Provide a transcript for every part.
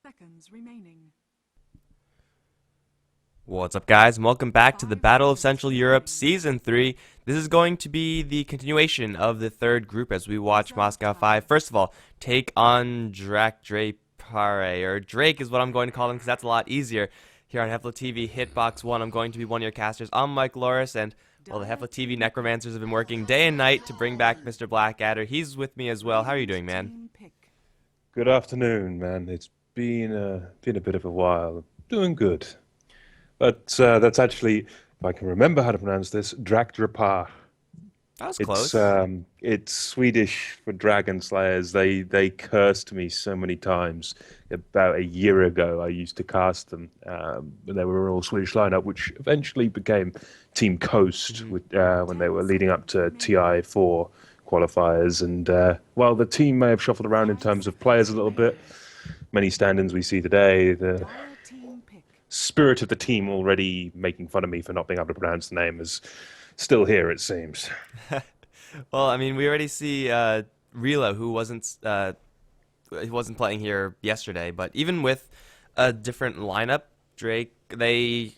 seconds remaining. What's up, guys, and welcome back to the Battle of Central Europe Season 3. This is going to be the continuation of the third group as we watch Moscow 5. First of all, take on Drak, or Drake is what I'm going to call him because that's a lot easier. Here on HeflaTV Hitbox 1, I'm going to be one of your casters. I'm Mike Loris, and, well, the HeflaTV Necromancers have been working day and night to bring back Mr. Blackadder. He's with me as well. How are you doing, man? Good afternoon, man. It's been a bit of a while. Doing good. But that's actually, if I can remember how to pronounce this, Drak. That was It's close. it's Swedish for dragon slayers. They cursed me so many times. About a year ago, I used to cast them, and they were an all Swedish lineup, which eventually became Team Coast when they were leading up to TI4 qualifiers. And while the team may have shuffled around in terms of players a little bit, many stand-ins we see today, the spirit of the team already making fun of me for not being able to pronounce the name is still here, it seems. Well, I mean, we already see Rila, who he wasn't playing here yesterday, but even with a different lineup, Drake, they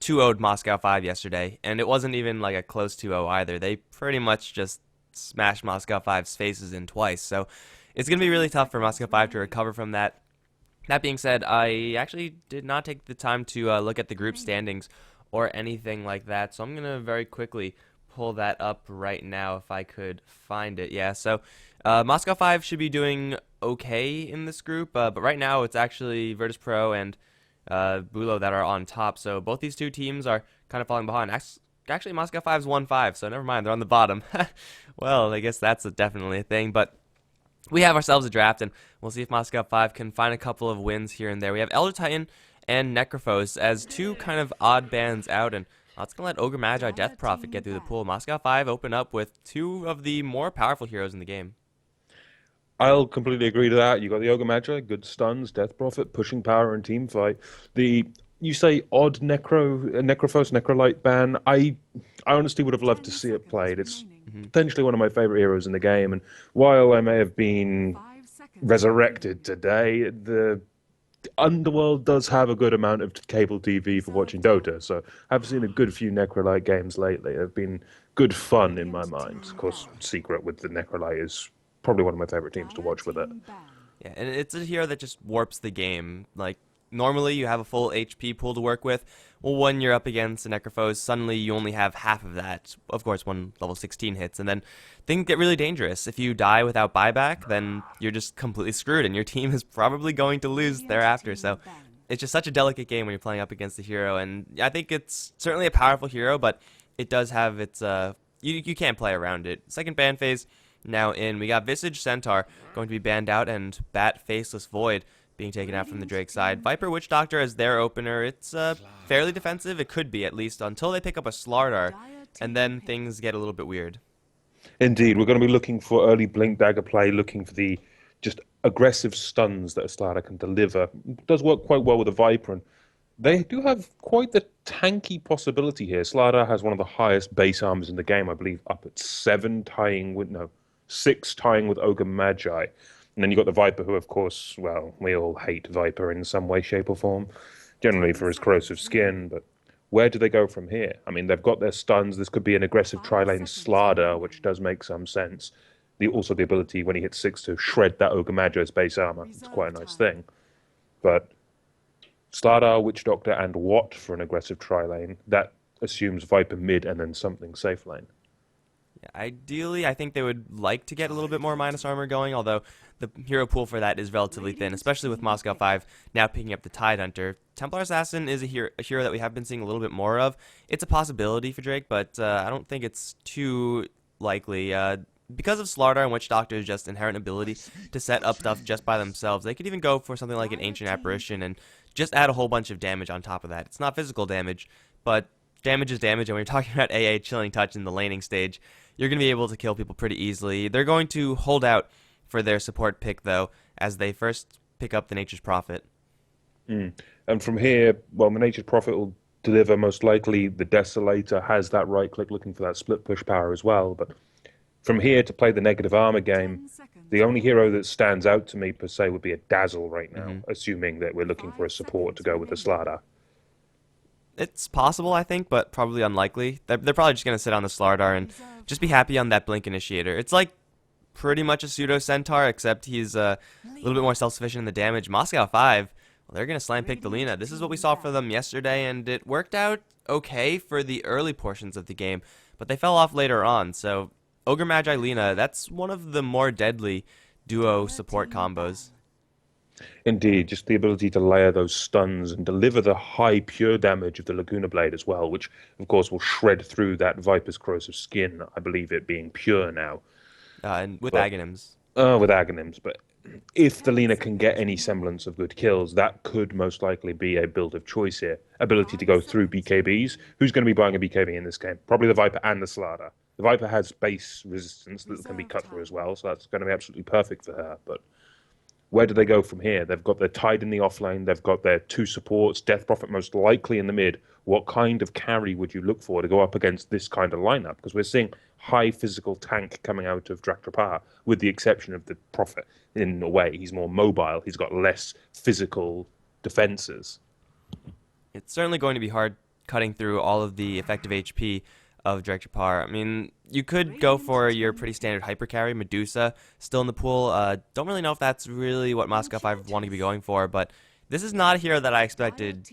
2-0'd Moscow 5 yesterday, and it wasn't even like a close 2-0 either. They pretty much just smashed Moscow 5's faces in twice, so it's going to be really tough for Moscow 5 to recover from that. That being said, I actually did not take the time to look at the group standings or anything like that, so I'm going to very quickly pull that up right now if I could find it. Yeah, so Moscow 5 should be doing okay in this group, but right now it's actually Virtus Pro and Bulo that are on top, so both these two teams are kind of falling behind. Actually, Moscow 5's 1-5, so never mind, they're on the bottom. Well, I guess that's definitely a thing, but we have ourselves a draft, and we'll see if Moscow 5 can find a couple of wins here and there. We have Elder Titan and Necrophos as two kind of odd bands out, and let's going to let Ogre Magi Death Prophet get through the pool. Moscow 5 open up with two of the more powerful heroes in the game. I'll completely agree to that. You got the Ogre Magi, good stuns, Death Prophet, pushing power and team fight. You say odd Necrophos, Necrolite ban. I honestly would have loved to see it played. It's potentially one of my favorite heroes in the game, and while I may have been resurrected today, the Underworld does have a good amount of cable TV for watching Dota, so I've seen a good few Necrolite games lately. They've been good fun in my mind. Of course, Secret with the Necrolite is probably one of my favorite teams to watch with it. Yeah, and it's a hero that just warps the game. Like, normally you have a full HP pool to work with. Well, when you're up against a Necrophos, suddenly you only have half of that. Of course, when level 16 hits, and then things get really dangerous. If you die without buyback, then you're just completely screwed, and your team is probably going to lose thereafter. So it's just such a delicate game when you're playing up against the hero, and I think it's certainly a powerful hero, but it does have its you can't play around it. Second ban phase now in. We got Visage Centaur going to be banned out, and Bat Faceless Void being taken out from the Drake side. Viper Witch Doctor as their opener. It's fairly defensive. It could be, at least, until they pick up a Slardar, and then things get a little bit weird. Indeed, we're going to be looking for early Blink Dagger play, looking for the just aggressive stuns that a Slardar can deliver. It does work quite well with a Viper, and they do have quite the tanky possibility here. Slardar has one of the highest base armors in the game, I believe, up at 6 tying with Ogre Magi. And then you got the Viper, who, of course, well, we all hate Viper in some way, shape, or form, generally for his corrosive skin. But where do they go from here? I mean, they've got their stuns. This could be an aggressive tri-lane Slardar, which does make some sense. Also, the ability when he hits 6 to shred that Ogre Magi's base armor. It's quite a nice thing. But Slardar, Witch Doctor, and Watt for an aggressive tri-lane. That assumes Viper mid and then something safe lane. Ideally, I think they would like to get a little bit more minus armor going, although the hero pool for that is relatively thin, especially with Moscow 5 now picking up the Tide Hunter. Templar Assassin is a hero that we have been seeing a little bit more of. It's a possibility for Drake, but I don't think it's too likely. Because of Slardar and Witch Doctor's just inherent ability to set up stuff just by themselves, they could even go for something like an Ancient Apparition and just add a whole bunch of damage on top of that. It's not physical damage, but damage is damage, and when you're talking about AA Chilling Touch in the laning stage, you're going to be able to kill people pretty easily. They're going to hold out for their support pick, though, as they first pick up the Nature's Prophet. And from here, well, the Nature's Prophet will deliver most likely. The Desolator has that right click looking for that split push power as well. But from here to play the negative armor game, The only hero that stands out to me per se would be a Dazzle right now, Hmm. assuming that we're looking for a support to go with the Slardar. It's possible, I think, but probably unlikely. They're probably just going to sit on the Slardar and just be happy on that Blink Initiator. It's like pretty much a pseudo Centaur, except he's a little bit more self-sufficient in the damage. Moscow 5, well, they're going to slam pick the Lina. This is what we saw for them yesterday, and it worked out okay for the early portions of the game, but they fell off later on. So Ogre Magi Lina, that's one of the more deadly duo support combos. Indeed, just the ability to layer those stuns and deliver the high pure damage of the Laguna Blade as well, which of course will shred through that Viper's corrosive skin, I believe it being pure now. And with But Aghanims. with Aghanims, but if the Lina can get any semblance of good kills, that could most likely be a build of choice here. Ability to go through BKBs. Who's going to be buying a BKB in this game? Probably the Viper and the Slardar. The Viper has base resistance that can be cut through as well, so that's going to be absolutely perfect for her. But where do they go from here? They've got their Tide in the offlane, they've got their two supports, Death Prophet most likely in the mid. What kind of carry would you look for to go up against this kind of lineup? Because we're seeing high physical tank coming out of Drak, with the exception of the Prophet. In a way, he's more mobile, he's got less physical defenses. It's certainly going to be hard cutting through all of the effective HP of Director Par. I mean, you could go for your pretty standard hyper carry, Medusa, still in the pool. Don't really know if that's really what Moscow 5 wanting to be going for, but this is not a hero that I expected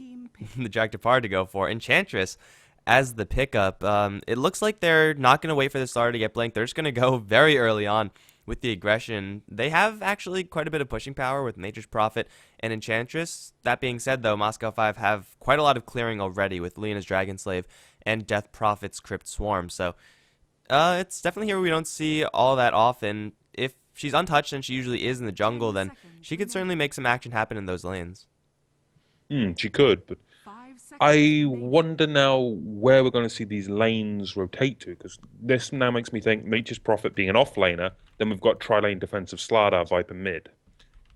the Director Par to go for. Enchantress as the pickup. It looks like they're not going to wait for the starter to get blinked. They're just going to go very early on with the aggression. They have actually quite a bit of pushing power with Nature's Prophet and Enchantress. That being said, though, Moscow 5 have quite a lot of clearing already with Lena's Dragon Slave and Death Prophet's Crypt Swarm. So it's definitely here we don't see all that often. If she's untouched, and she usually is in the jungle, then she could certainly make some action happen in those lanes. She could, but I wonder now where we're going to see these lanes rotate to, because this now makes me think Nature's Prophet being an off-laner, then we've got tri-lane defensive Slardar, Viper mid.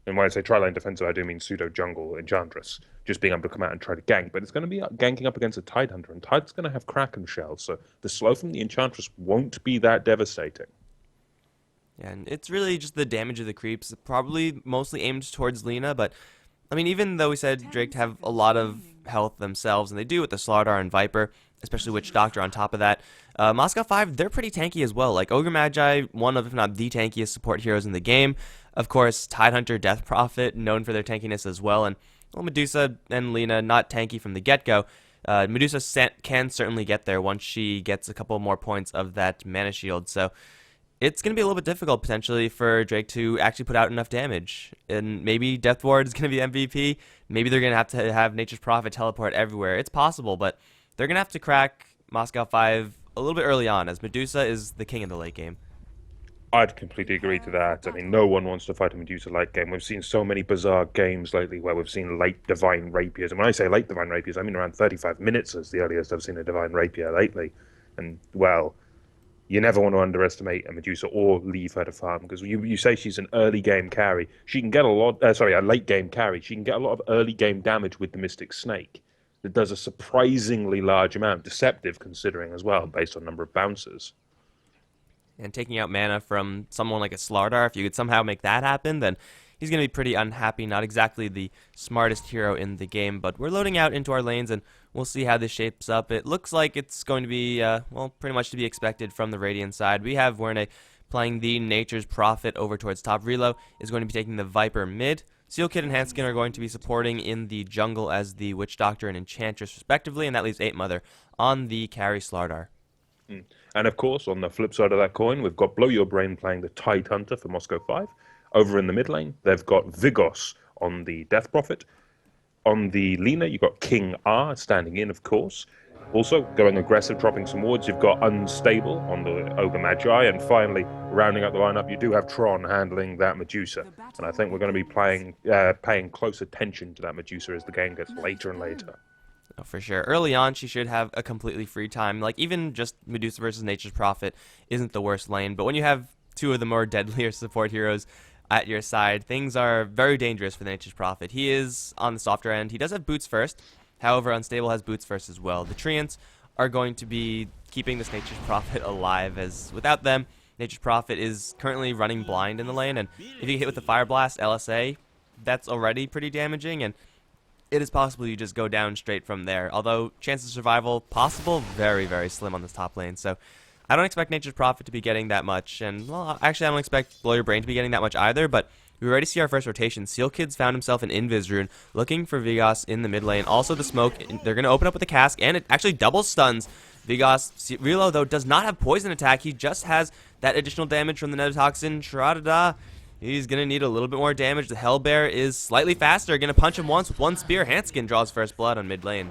And when I say tri-lane defensive, I do mean pseudo-jungle Enchantress, just being able to come out and try to gank. But it's going to be ganking up against a Tidehunter, and Tide's going to have Kraken Shell, so the slow from the Enchantress won't be that devastating. Yeah, and it's really just the damage of the creeps, probably mostly aimed towards Lena, but I mean, even though we said Drake have a lot of health themselves, and they do with the Slardar and Viper, especially Witch Doctor on top of that, Moscow 5, they're pretty tanky as well. Like Ogre Magi, one of, if not the tankiest support heroes in the game. Of course, Tidehunter, Death Prophet, known for their tankiness as well. And well, Medusa and Lena, not tanky from the get-go. Medusa can certainly get there once she gets a couple more points of that mana shield. So it's going to be a little bit difficult potentially for Drake to actually put out enough damage. And maybe Death Ward is going to be MVP. Maybe they're going to have Nature's Prophet teleport everywhere. It's possible, but they're going to have to crack Moscow 5 a little bit early on, as Medusa is the king of the late game. I'd completely agree to that. I mean, no one wants to fight a Medusa late game. We've seen so many bizarre games lately where we've seen late Divine Rapiers. And when I say late Divine Rapiers, I mean around 35 minutes is the earliest I've seen a Divine Rapier lately. And, well, you never want to underestimate a Medusa or leave her to farm, because you say she's an early game carry. She can get a lot, a late game carry. She can get a lot of early game damage with the Mystic Snake. That does a surprisingly large amount, deceptive considering as well, based on number of bounces. And taking out mana from someone like a Slardar, if you could somehow make that happen, then he's going to be pretty unhappy. Not exactly the smartest hero in the game, but we're loading out into our lanes, and we'll see how this shapes up. It looks like it's going to be, well, pretty much to be expected from the Radiant side. We have Werne playing the Nature's Prophet over towards top. Relo is going to be taking the Viper mid. Seal Kid and Hanskin are going to be supporting in the jungle as the Witch Doctor and Enchantress, respectively, and that leaves 8 Mother on the carry Slardar. And of course, on the flip side of that coin, we've got Blow Your Brain playing the Tidehunter for Moscow 5. Over in the mid lane, they've got Vigos on the Death Prophet. On the Lina, you've got King R standing in, of course. Also, going aggressive, dropping some wards, you've got Unstable on the Ogre Magi. And finally, rounding out the lineup, you do have Tron handling that Medusa. And I think we're going to be paying close attention to that Medusa as the game gets later and later. Oh, for sure. Early on, she should have a completely free time. Like, even just Medusa versus Nature's Prophet isn't the worst lane. But when you have two of the more deadlier support heroes at your side, things are very dangerous for the Nature's Prophet. He is on the softer end. He does have boots first. However, Unstable has boots first as well. The Treants are going to be keeping this Nature's Prophet alive, as without them, Nature's Prophet is currently running blind in the lane, and if you get hit with the Fire Blast LSA, that's already pretty damaging, and it is possible you just go down straight from there. Although, chances of survival, possible, very, very slim on this top lane. So, I don't expect Nature's Prophet to be getting that much. And, well, actually, I don't expect Blow Your Brain to be getting that much either. But we already see our first rotation. Seal Kid's found himself an Invis Rune, looking for Vigos in the mid lane. Also, the smoke, they're going to open up with a cask, and it actually double stuns Vigos. Relo, though, does not have poison attack. He just has that additional damage from the Netotoxin. Tra-da-da. He's going to need a little bit more damage. The Hellbear is slightly faster. Going to punch him once with one spear. Hanskin draws first blood on mid lane.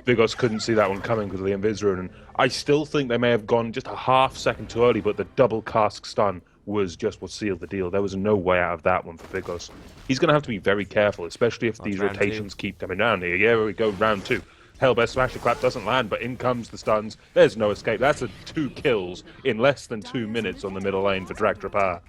Vigos couldn't see that one coming because of the Invis Rune. And I still think they may have gone just a half second too early, but the double cask stun was just what sealed the deal. There was no way out of that one for Vigos. He's going to have to be very careful, especially if these rotations keep coming down here. Yeah, here we go, round 2. Hellbear Smasher Clap doesn't land, but in comes the stuns. There's no escape. That's 2 kills in less than 2 minutes on the middle lane for Drak.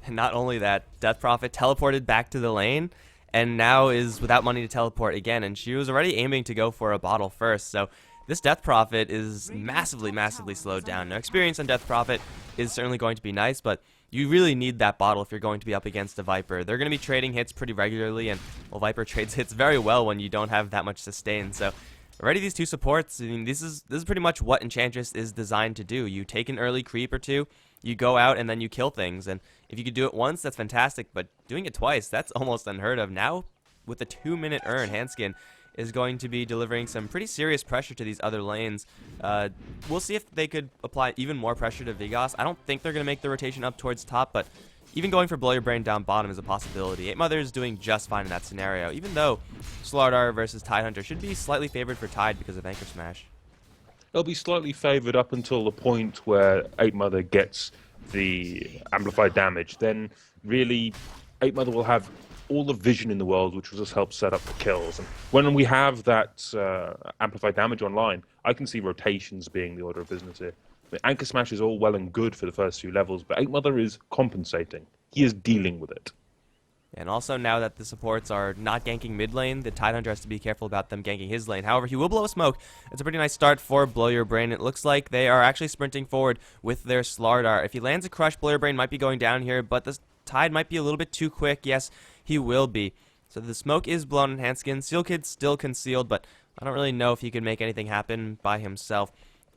And not only that, Death Prophet teleported back to the lane and now is without money to teleport again. And she was already aiming to go for a bottle first. So this Death Prophet is massively, massively slowed down. Now, experience on Death Prophet is certainly going to be nice, but you really need that bottle if you're going to be up against a Viper. They're going to be trading hits pretty regularly, and well, Viper trades hits very well when you don't have that much sustain. So already these 2 supports, I mean, this is pretty much what Enchantress is designed to do. You take an early creep or 2, you go out and then you kill things, and if you could do it once, that's fantastic, but doing it twice, that's almost unheard of. Now, with a 2-minute Urn, Hanskin is going to be delivering some pretty serious pressure to these other lanes. We'll see if they could apply even more pressure to Vigos. I don't think they're going to make the rotation up towards top, but even going for Blow Your Brain down bottom is a possibility. 8mother is doing just fine in that scenario, even though Slardar versus Tidehunter should be slightly favored for Tide because of Anchor Smash. They'll be slightly favored up until the point where 8mother gets the amplified damage. Then really 8mother will have all the vision in the world, which will just help set up the kills. And when we have that amplified damage online, I can see rotations being the order of business here. I mean, Anchor Smash is all well and good for the first few levels, but 8mother is compensating. He is dealing with it. And also, now that the supports are not ganking mid lane, the Tidehunter has to be careful about them ganking his lane. However, he will blow a smoke. It's a pretty nice start for Blow Your Brain. It looks like they are actually sprinting forward with their Slardar. If he lands a crush, Blow Your Brain might be going down here, but the Tide might be a little bit too quick. Yes, he will be. So the smoke is blown in Hanskin. Seal Kid's still concealed, but I don't really know if he can make anything happen by himself.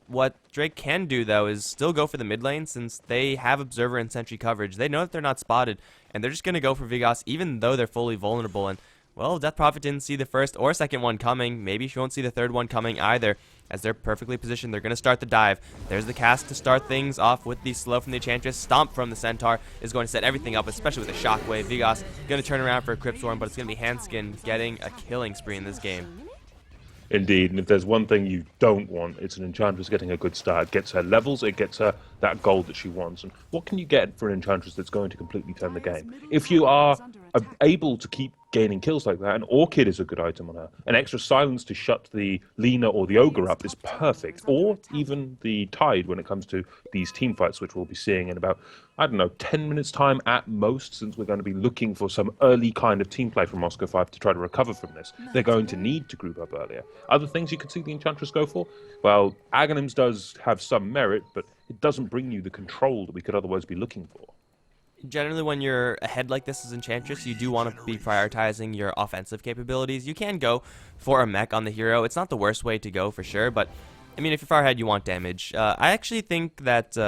What Drake can do, though, is still go for the mid lane, since they have Observer and Sentry coverage. They know that they're not spotted, and they're just going to go for Vigos, even though they're fully vulnerable. And, well, Death Prophet didn't see the first or second one coming. Maybe she won't see the third one coming either, as they're perfectly positioned. They're going to start the dive. There's the cast to start things off with the slow from the Enchantress. Stomp from the Centaur is going to set everything up, especially with a Shockwave. Vigos going to turn around for a Crypt Swarm, but it's going to be Hanskin getting a killing spree in this game. Indeed, and if there's one thing you don't want, it's an Enchantress getting a good start. It gets her levels, it gets her that gold that she wants. And what can you get for an Enchantress that's going to completely turn the game? If you are able to keep gaining kills like that, an Orchid is a good item on her. An extra silence to shut the Lina or the Ogre up is perfect. Or even the Tide when it comes to these team fights, which we'll be seeing in about, I don't know, 10 minutes time at most, since we're going to be looking for some early kind of team play from Moscow 5 to try to recover from this. They're going to need to group up earlier. Other things you could see the Enchantress go for? Well, Aghanims does have some merit, but it doesn't bring you the control that we could otherwise be looking for. Generally, when you're ahead like this as Enchantress, you do want to be prioritizing your offensive capabilities. You can go for a mech on the hero. It's not the worst way to go for sure, but I mean, if you're far ahead, you want damage. I actually think that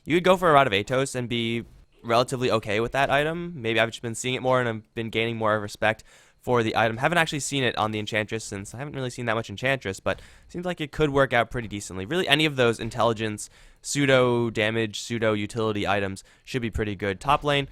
you would go for a Rod of Atos and be relatively okay with that item. Maybe I've just been seeing it more and I've been gaining more respect for the item. Haven't actually seen it on the Enchantress, since I haven't really seen that much Enchantress, but it seems like it could work out pretty decently. Really, any of those intelligence, pseudo damage, pseudo utility items should be pretty good. Top lane,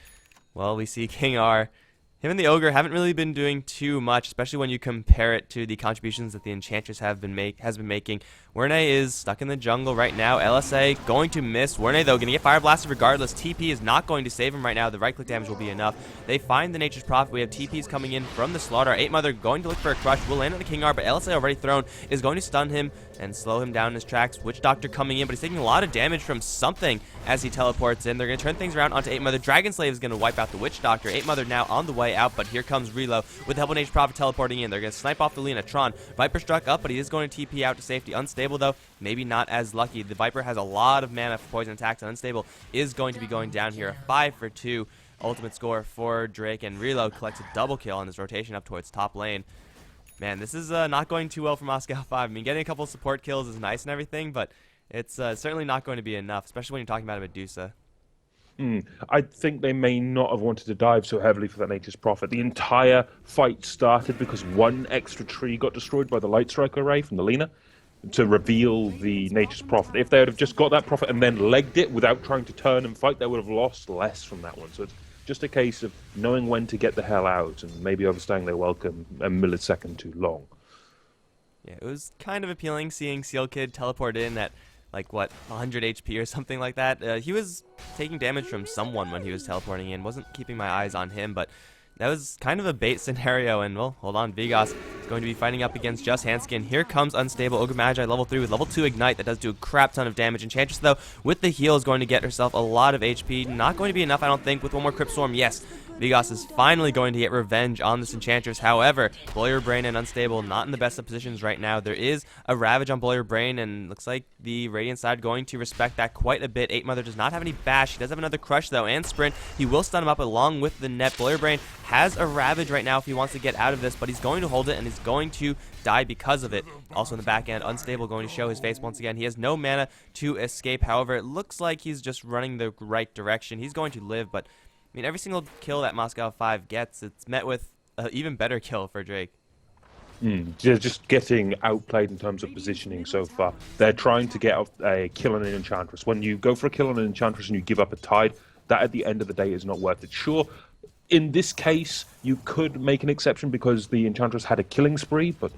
well, we see King R. Him and the Ogre haven't really been doing too much, especially when you compare it to the contributions that the Enchantress has been making. Werne is stuck in the jungle right now. LSA going to miss. Werne, though, going to get Fire Blasted regardless. TP is not going to save him right now. The right-click damage will be enough. They find the Nature's Prophet. We have TPs coming in from the Slaughter. 8mother going to look for a crush. Will land on the King R, but LSA already thrown is going to stun him and slow him down in his tracks. Witch Doctor coming in, but he's taking a lot of damage from something as he teleports in. They're going to turn things around onto 8mother. Dragon Slave is going to wipe out the Witch Doctor. 8mother now on the way way out, but here comes Relo with the help of Nature's Prophet teleporting in. They're going to snipe off the Lina. Tron, Viper struck up, but he is going to TP out to safety. Unstable, though, maybe not as lucky. The Viper has a lot of mana for poison attacks, and Unstable is going to be going down here. A 5 for 2 ultimate score for Drake, and Relo collects a double kill on his rotation up towards top lane. Man, this is not going too well for Moscow 5. I mean, getting a couple of support kills is nice and everything, but it's certainly not going to be enough, especially when you're talking about a Medusa. I think they may not have wanted to dive so heavily for that Nature's Prophet. The entire fight started because one extra tree got destroyed by the Light Strike array from the Lina to reveal the Nature's Prophet. If they would have just got that Prophet and then legged it without trying to turn and fight, they would have lost less from that one. So it's just a case of knowing when to get the hell out and maybe overstaying their welcome a millisecond too long. Yeah, it was kind of appealing seeing Seal Kid teleport in at, like, what, 100 HP or something like that. He was taking damage from someone when he was teleporting in. Wasn't keeping my eyes on him, but that was kind of a bait scenario. And, well, hold on. Vigos is going to be fighting up against Just Hanskin. Here comes Unstable. Ogre Magi level 3 with level 2 Ignite. That does do a crap ton of damage. Enchantress, though, with the heal is going to get herself a lot of HP. Not going to be enough, I don't think, with one more Crypt Swarm. Yes, Vigos is finally going to get revenge on this Enchantress. However, Boiler Brain and Unstable not in the best of positions right now. There is a Ravage on Boiler Brain, and looks like the Radiant side going to respect that quite a bit. 8 Mother does not have any bash. He does have another Crush, though, and Sprint. He will stun him up along with the net. Boiler Brain has a Ravage right now if he wants to get out of this, but he's going to hold it, and he's going to die because of it. Also in the back end, Unstable going to show his face once again. He has no mana to escape. However, it looks like he's just running the right direction. He's going to live, but I mean, every single kill that Moscow 5 gets, it's met with an even better kill for Drake. They're just getting outplayed in terms of positioning so far. They're trying to get a kill on an Enchantress. When you go for a kill on an Enchantress and you give up a Tide, that at the end of the day is not worth it. Sure, in this case, you could make an exception because the Enchantress had a killing spree, but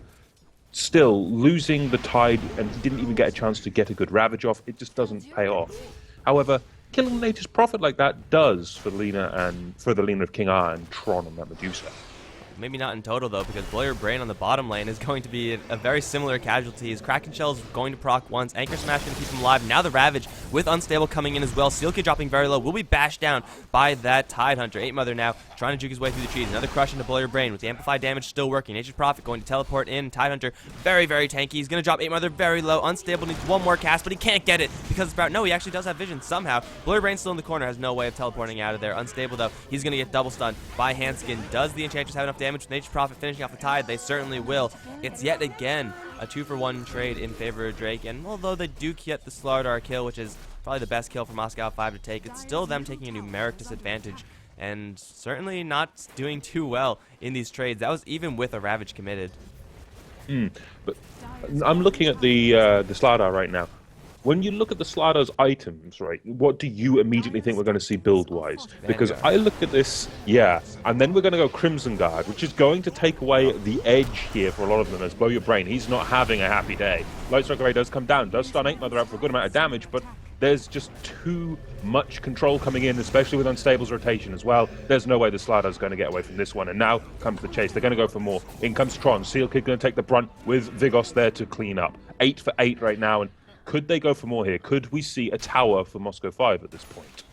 still, losing the Tide and he didn't even get a chance to get a good Ravage off, it just doesn't pay off. However, killing Nature's Prophet like that does for Lina and for the Lina of King R and Tron on that Medusa. Maybe not in total, though, because Boiler Brain on the bottom lane is going to be a very similar casualty. His Kraken Shell is going to proc once. Anchor Smash going to keep him alive. Now the Ravage with Unstable coming in as well. Seal Kid dropping very low. Will be bashed down by that Tide Hunter. 8 Mother now trying to juke his way through the trees. Another Crush into Boiler Brain with the amplified damage still working. Nature's Prophet going to teleport in. Tide Hunter very, very tanky. He's going to drop 8 Mother very low. Unstable needs one more cast, but he can't get it because Sprout. No, he actually does have vision somehow. Boiler Brain still in the corner. Has no way of teleporting out of there. Unstable, though, he's going to get double stunned by Hanskin. Does the Enchantress have enough damage with Nature's Prophet finishing off the Tide? They certainly will. It's yet again a 2-for-1 trade in favor of Drake, and although they do get the Slardar kill, which is probably the best kill for Moscow 5 to take, it's still them taking a numeric disadvantage and certainly not doing too well in these trades. That was even with a Ravage committed. But I'm looking at the Slardar right now. When you look at the Slardar's items, right, what do you immediately think we're going to see build-wise? Because I look at this, and then we're going to go Crimson Guard, which is going to take away the edge here for a lot of them as Blow Your Brain. He's not having a happy day. Light Strike Array does come down, does stun 8 Mother out for a good amount of damage, but there's just too much control coming in, especially with Unstable's rotation as well. There's no way the Slardar's going to get away from this one, and now comes the chase. They're going to go for more. In comes Tron. Seal Kid going to take the brunt with Vigos there to clean up. 8 for 8 right now, and could they go for more here? Could we see a tower for Moscow 5 at this point?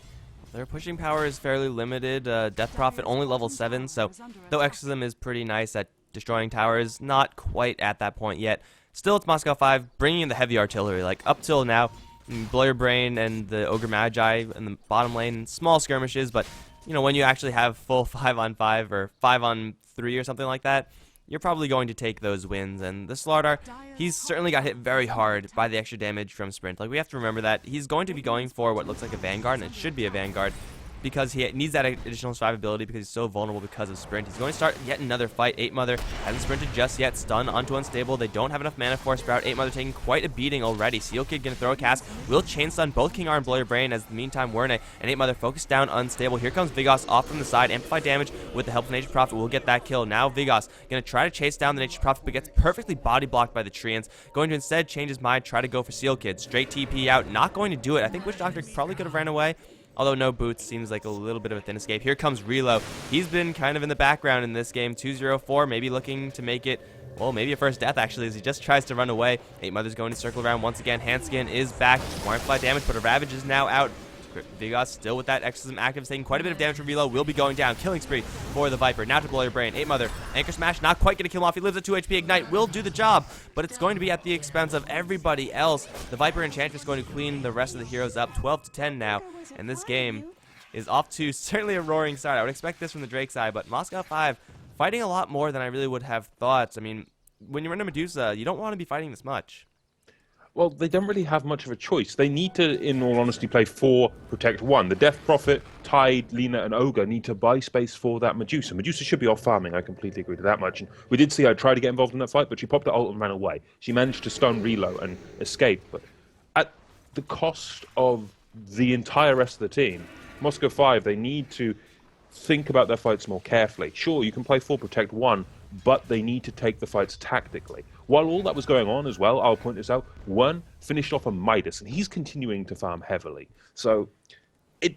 Their pushing power is fairly limited. Death Prophet only level 7, so though Exorcism is pretty nice at destroying towers, not quite at that point yet. Still, it's Moscow 5 bringing in the heavy artillery. Like, up till now, Boiler Brain and the Ogre Magi in the bottom lane, small skirmishes, but, you know, when you actually have full 5-on-5 or 5-on-3 or something like that, you're probably going to take those wins. And the Slardar, he's certainly got hit very hard by the extra damage from Sprint. Like, we have to remember that he's going to be going for what looks like a Vanguard, and it should be a Vanguard, because he needs that additional survivability because he's so vulnerable because of Sprint. He's going to start yet another fight. 8 Mother hasn't sprinted just yet. Stun onto Unstable. They don't have enough mana for Sprout. 8 Mother taking quite a beating already. Seal Kid going to throw a cast. Will chain stun both King R and Boiler Brain as, in the meantime, Werne and 8 Mother focus down Unstable. Here comes Vigos off from the side. Amplified damage with the help of Nature's Prophet will get that kill. Now Vigos going to try to chase down the Nature's Prophet, but gets perfectly body blocked by the Treants. Going to instead change his mind, try to go for Seal Kid. Straight TP out. Not going to do it. I think Witch Doctor probably could have ran away. Although no boots seems like a little bit of a thin escape. Here comes Relo. He's been kind of in the background in this game. 2-0-4, maybe looking to make it, well, maybe a first death actually, as he just tries to run away. 8 Mother's going to circle around once again. Hanskin is back. More amplified damage, but a Ravage is now out. Vigas still with that exorcism active, taking quite a bit of damage from Velo, will be going down. Killing spree for the Viper. Now to blow your brain. 8 Mother. Anchor Smash, not quite going to kill him off. He lives at 2 HP. Ignite will do the job, but it's going to be at the expense of everybody else. The Viper Enchantress going to clean the rest of the heroes up. 12-10 now, and this game is off to certainly a roaring start. I would expect this from the Drake side, but Moscow 5 fighting a lot more than I really would have thought. I mean, when you're in a Medusa, you don't want to be fighting this much. Well, they don't really have much of a choice. They need to, in all honesty, play 4, protect 1. The Death Prophet, Tide, Lina, and Ogre need to buy space for that Medusa. Medusa should be off farming, I completely agree to that much. And we did see her try to get involved in that fight, but she popped her ult and ran away. She managed to stun Relo and escape, but at the cost of the entire rest of the team, Moscow 5, they need to think about their fights more carefully. Sure, you can play 4, protect 1, but they need to take the fights tactically. While all that was going on as well, I'll point this out, 1 finished off a Midas, and he's continuing to farm heavily. So it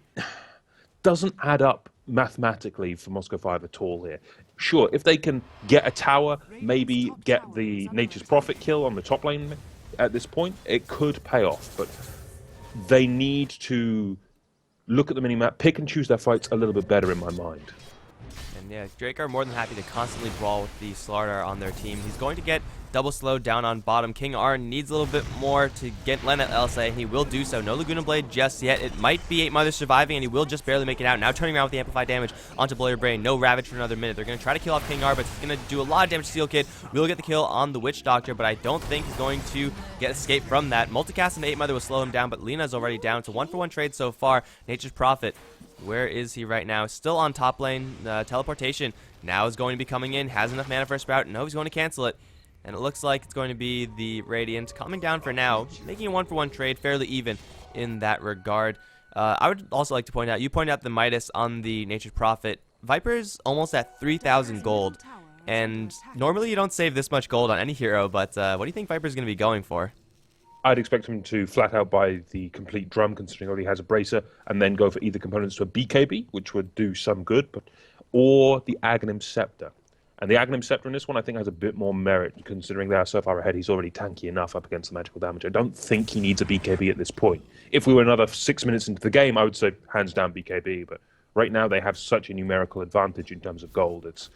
doesn't add up mathematically for Moscow 5 at all here. Sure, if they can get a tower, maybe get the Nature's Prophet kill on the top lane at this point, it could pay off, but they need to look at the minimap, pick and choose their fights a little bit better in my mind. And yeah, Drake are more than happy to constantly brawl with the Slardar on their team. He's going to get double slowed down on bottom. King R needs a little bit more to get Len at LSA, and he will do so. No Laguna Blade just yet. It might be 8 Mothers surviving, and he will just barely make it out. Now turning around with the amplified damage onto Blow Your Brain. No Ravage for another minute. They're going to try to kill off King R, but he's going to do a lot of damage to Steel Kid. We'll get the kill on the Witch Doctor, but I don't think he's going to get escape from that. Multicast and 8 Mother will slow him down, but Lena's already down. It's a 1-for-1 trade so far. Nature's Prophet, where is he right now? Still on top lane. Teleportation now is going to be coming in. Has enough mana for a Sprout. No, he's going to cancel it. And it looks like it's going to be the Radiant coming down for now, making a 1-for-1 trade, fairly even in that regard. I would also like to point out, you pointed out the Midas on the Nature's Prophet. Viper's almost at 3,000 gold, and normally you don't save this much gold on any hero, but what do you think Viper's going to be going for? I'd expect him to flat out buy the complete drum, considering he already has a bracer, and then go for either components to a BKB, which would do some good, or the Aghanim Scepter. And the Aghanim Scepter in this one, I think, has a bit more merit, considering they are so far ahead. He's already tanky enough up against the magical damage. I don't think he needs a BKB at this point. If we were another 6 minutes into the game, I would say hands down BKB. But right now, they have such a numerical advantage in terms of gold. It's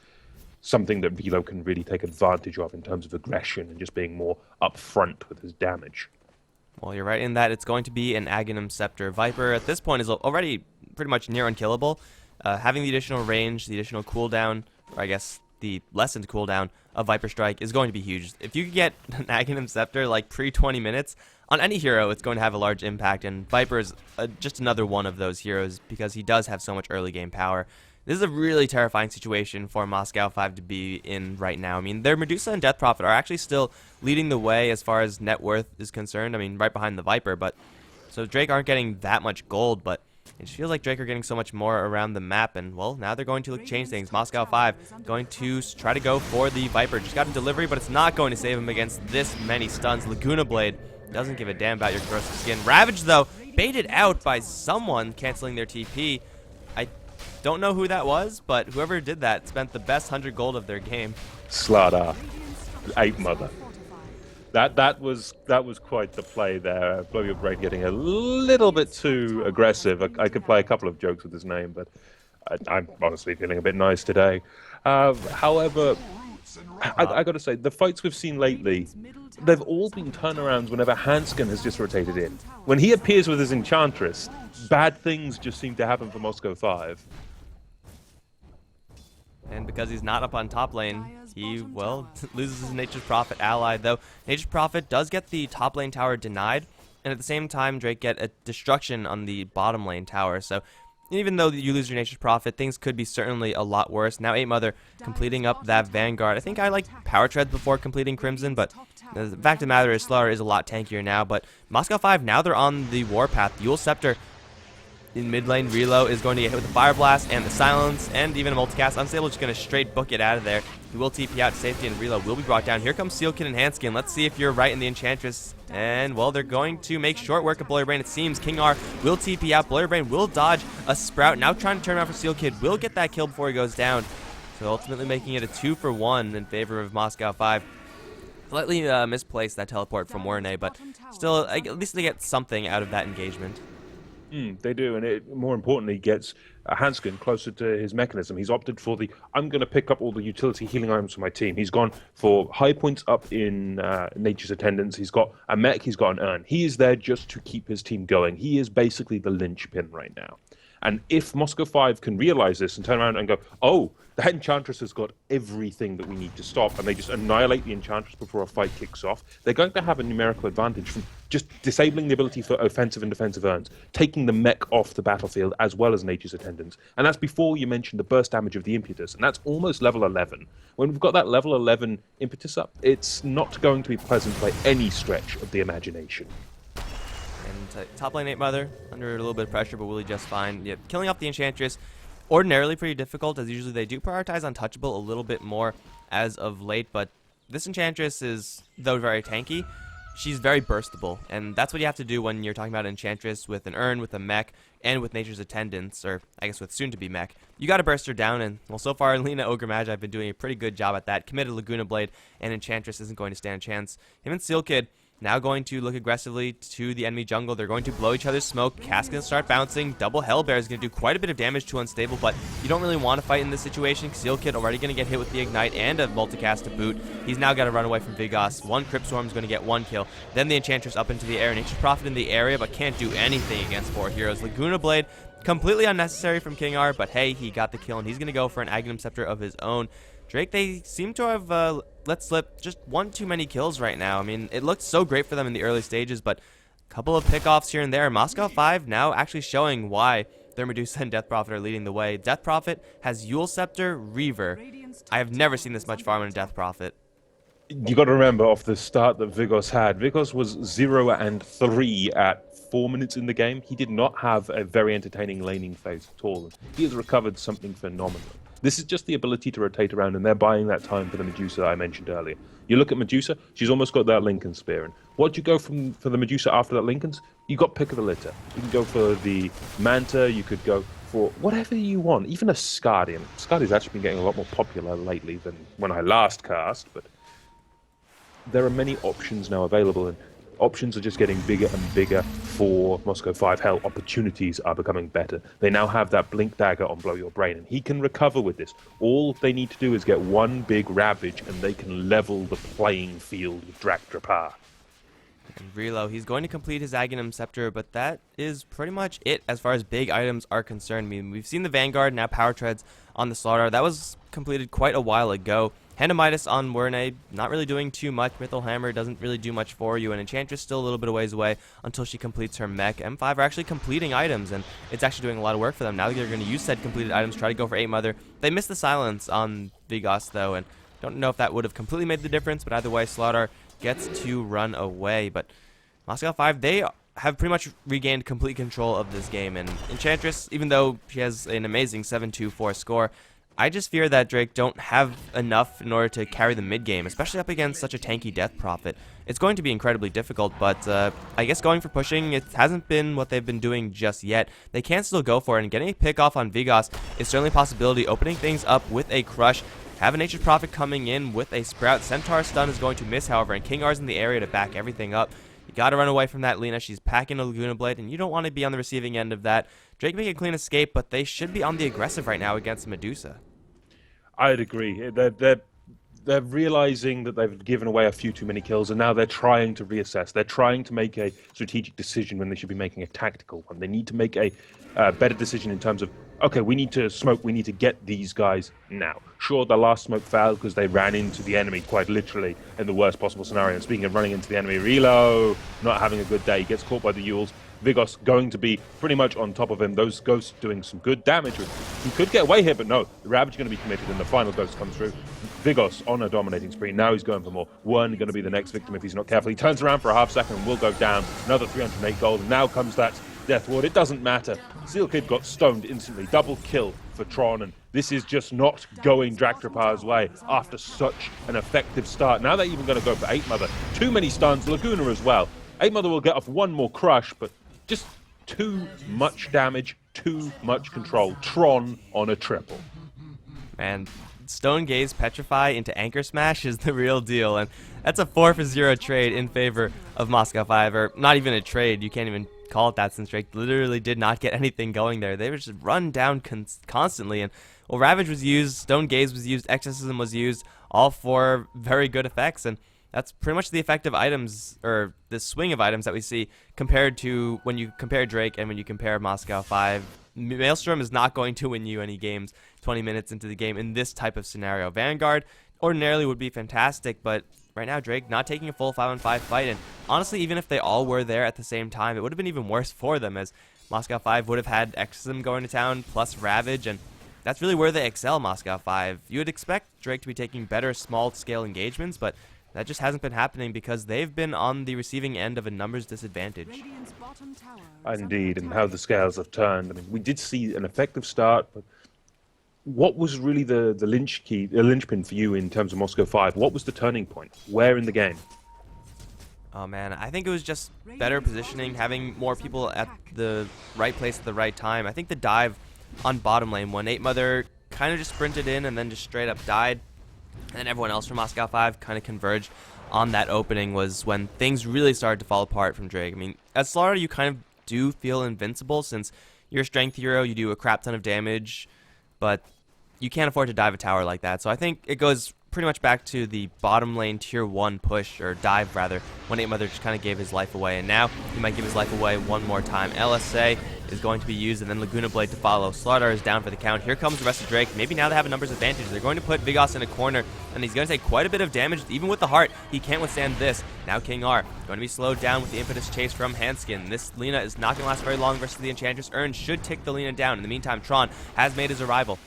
something that Velo can really take advantage of in terms of aggression and just being more upfront with his damage. Well, you're right in that it's going to be an Aghanim Scepter. Viper, at this point, is already pretty much near unkillable. Having the additional range, the additional cooldown, or I guess the lessened cooldown of Viper Strike is going to be huge. If you could get an Aghanim Scepter like pre-20 minutes on any hero, it's going to have a large impact, and Viper is just another one of those heroes because he does have so much early game power. This is a really terrifying situation for Moscow 5 to be in right now. I mean, their Medusa and Death Prophet are actually still leading the way as far as net worth is concerned. I mean, right behind the Viper, but so Drake aren't getting that much gold, but it feels like Drake are getting so much more around the map, and, well, now they're going to change things. Moscow 5 going to try to go for the Viper. Just got a delivery, but it's not going to save him against this many stuns. Laguna Blade doesn't give a damn about your corrosive skin. Ravage, though, baited out by someone canceling their TP. I don't know who that was, but whoever did that spent the best 100 gold of their game. Slardar, 8 Mother. That was quite the play there. Blow Your Brain getting a little bit too aggressive. I could play a couple of jokes with his name, but I'm honestly feeling a bit nice today. However, I got to say, the fights we've seen lately, they've all been turnarounds whenever Hanskin has just rotated in. When he appears with his Enchantress, bad things just seem to happen for Moscow 5. And because he's not up on top lane, he, well, loses his Nature's Prophet ally, though. Nature's Prophet does get the top lane tower denied, and at the same time, Drake get a destruction on the bottom lane tower. So even though you lose your Nature's Prophet, things could be certainly a lot worse. Now 8 Mother completing up that Vanguard. I think I like Power Treads before completing Crimson, but the fact of the matter is Slardar is a lot tankier now. But Moscow 5, now they're on the Warpath. Yule Scepter in mid lane. Relo is going to get hit with the Fire Blast and the Silence, and even a Multicast. Unstable just going to straight book it out of there. He will TP out to safety, and Relo will be brought down. Here comes Seal Kid and Hanskin. Let's see if you're right in the Enchantress. And, well, they're going to make short work of Blow Your Brain. It seems King R will TP out. Blow Your Brain will dodge a Sprout. Now trying to turn around for Seal Kid. Will get that kill before he goes down. So ultimately making it a 2-for-1 in favor of Moscow 5. Slightly misplaced that teleport from Warne, but still, at least they get something out of that engagement. They do, and it more importantly gets Hanskin closer to his mechanism. He's opted for the I'm going to pick up all the utility healing items for my team. He's gone for high points up in Nature's Attendance. He's got a mech, he's got an urn. He is there just to keep his team going. He is basically the linchpin right now. And if Moscow 5 can realize this and turn around and go, oh, that Enchantress has got everything that we need to stop, and they just annihilate the Enchantress before a fight kicks off, they're going to have a numerical advantage from just disabling the ability for offensive and defensive urns, taking the mech off the battlefield as well as Nature's Attendants. And that's before you mention the burst damage of the Impetus, and that's almost level 11. When we've got that level 11 Impetus up, it's not going to be pleasant by any stretch of the imagination. And top lane 8 Mother, under a little bit of pressure, but really just fine. Yeah, killing off the Enchantress, ordinarily pretty difficult, as usually they do prioritize Untouchable a little bit more as of late, but this Enchantress is, though very tanky, she's very burstable, and that's what you have to do when you're talking about Enchantress with an Urn, with a mech, and with Nature's Attendants, or I guess with soon-to-be mech. You gotta burst her down, and, well, so far, Lina Ogre Magi have been doing a pretty good job at that. Committed Laguna Blade, and Enchantress isn't going to stand a chance. Him and Seal Kid now going to look aggressively to the enemy jungle. They're going to blow each other's smoke. Cass going to start bouncing. Double Hellbear is going to do quite a bit of damage to Unstable, but you don't really want to fight in this situation. Seal Kid already going to get hit with the Ignite and a multicast to boot. He's now got to run away from Vigos. One Crypt Swarm is going to get one kill. Then the Enchantress up into the air. Nature's Prophet in the area, but can't do anything against 4 heroes. Laguna Blade, completely unnecessary from King R, but hey, he got the kill, and he's going to go for an Aghanim Scepter of his own. Drake, they seem to have let slip just one too many kills right now. I mean, it looked so great for them in the early stages, but a couple of pickoffs here and there. Moscow 5 now actually showing why their Medusa and Death Prophet are leading the way. Death Prophet has Eul Scepter, Reaver. I have never seen this much farm in a Death Prophet. You got to remember off the start that Vigos had. Vigos was 0 and 3 at 4 minutes in the game. He did not have a very entertaining laning phase at all. He has recovered something phenomenal. This is just the ability to rotate around, and they're buying that time for the Medusa that I mentioned earlier. You look at Medusa, she's almost got that Lincoln Spear. And what do you go for the Medusa after that Lincoln's? You got pick of the litter. You can go for the Manta, you could go for whatever you want, even a Scardian. Scardian's actually been getting a lot more popular lately than when I last cast, but there are many options now available, and options are just getting bigger and bigger for Moscow 5. Hell, opportunities are becoming better. They now have that Blink Dagger on Blow Your Brain, and he can recover with this. All they need to do is get one big Ravage, and they can level the playing field with Drak. And Relo, he's going to complete his Aghanim Scepter, but that is pretty much it as far as big items are concerned. I mean, we've seen the Vanguard, now Power Treads on the Slaughter. That was completed quite a while ago. Hand of Midas on Werne, not really doing too much. Mythal Hammer doesn't really do much for you, and Enchantress still a little bit of ways away until she completes her mech. M5 are actually completing items, and it's actually doing a lot of work for them. Now they're going to use said completed items, try to go for 8 Mother. They missed the silence on Vigos, though, and don't know if that would have completely made the difference, but either way, Slaughter gets to run away. But Moscow 5, they have pretty much regained complete control of this game, and Enchantress, even though she has an amazing 7-2-4 score, I just fear that Drake don't have enough in order to carry the mid game, especially up against such a tanky Death Prophet. It's going to be incredibly difficult, but I guess going for pushing, it hasn't been what they've been doing just yet. They can still go for it, and getting a pick off on Vigos is certainly a possibility. Opening things up with a Crush, have a Nature's Prophet coming in with a Sprout. Centaur stun is going to miss, however, and King R's in the area to back everything up. You got to run away from that Lina. She's packing a Laguna Blade, and you don't want to be on the receiving end of that. Drake make a clean escape, but they should be on the aggressive right now against Medusa. I'd agree. They're realizing that they've given away a few too many kills, and now they're trying to reassess. They're trying to make a strategic decision when they should be making a tactical one. They need to make a better decision in terms of, okay, we need to smoke, we need to get these guys now. Sure, the last smoke failed because they ran into the enemy, quite literally, in the worst possible scenario. And speaking of running into the enemy, Relo not having a good day. He gets caught by the Euls. Vigos going to be pretty much on top of him. Those ghosts doing some good damage. He could get away here, but no. The Ravage going to be committed, and the final ghost comes through. Vigos on a dominating spree. Now he's going for more. One going to be the next victim if he's not careful. He turns around for a half second and will go down. Another 308 gold, and now comes that Death Ward. It doesn't matter. Seal Kid got stoned instantly. Double kill for Tron, and this is just not going Drak way after such an effective start. Now they're even going to go for 8 Mother. Too many stuns. Laguna as well. 8 Mother will get off one more Crush, but just too much damage, too much control. Tron on a triple. Man, Stone Gaze Petrify into Anchor Smash is the real deal, and that's a 4-for-0 trade in favor of Moscow 5, or not even a trade. You can't even call it that since Drake literally did not get anything going there. They were just run down constantly. And well, Ravage was used, Stone Gaze was used, Exorcism was used, all for very good effects. And that's pretty much the effective items, or the swing of items that we see compared to when you compare Drake and when you compare Moscow 5. Maelstrom is not going to win you any games 20 minutes into the game in this type of scenario. Vanguard ordinarily would be fantastic, but right now Drake not taking a full 5-on-5 fight, and honestly, even if they all were there at the same time, it would have been even worse for them, as Moscow 5 would have had Exorcism going to town plus Ravage, and that's really where they excel, Moscow 5. You would expect Drake to be taking better small-scale engagements, but that just hasn't been happening because they've been on the receiving end of a numbers disadvantage. Indeed, and how the scales have turned. I mean, we did see an effective start, but what was really the linchpin for you in terms of Moscow 5? What was the turning point? Where in the game? Oh man, I think it was just better positioning, having more people at the right place at the right time. I think the dive on bottom lane when 8 Mother kind of just sprinted in and then just straight up died, and then everyone else from Moscow 5 kind of converged on that opening was when things really started to fall apart from Drake. I mean, as Slaughter, you kind of do feel invincible since you're a strength hero, you do a crap ton of damage, but you can't afford to dive a tower like that. So I think it goes pretty much back to the bottom lane tier 1 push, or dive rather, when 8 Mother just kind of gave his life away, and now he might give his life away one more time. LSA is going to be used, and then Laguna Blade to follow. Slaughter is down for the count. Here comes the rest of Drake. Maybe now they have a numbers advantage. They're going to put Vigos in a corner, and he's going to take quite a bit of damage. Even with the heart, he can't withstand this. Now King R going to be slowed down with the impetus chase from Hanskin. This Lina is not going to last very long versus the Enchantress. Urn should tick the Lina down. In the meantime, Tron has made his arrival.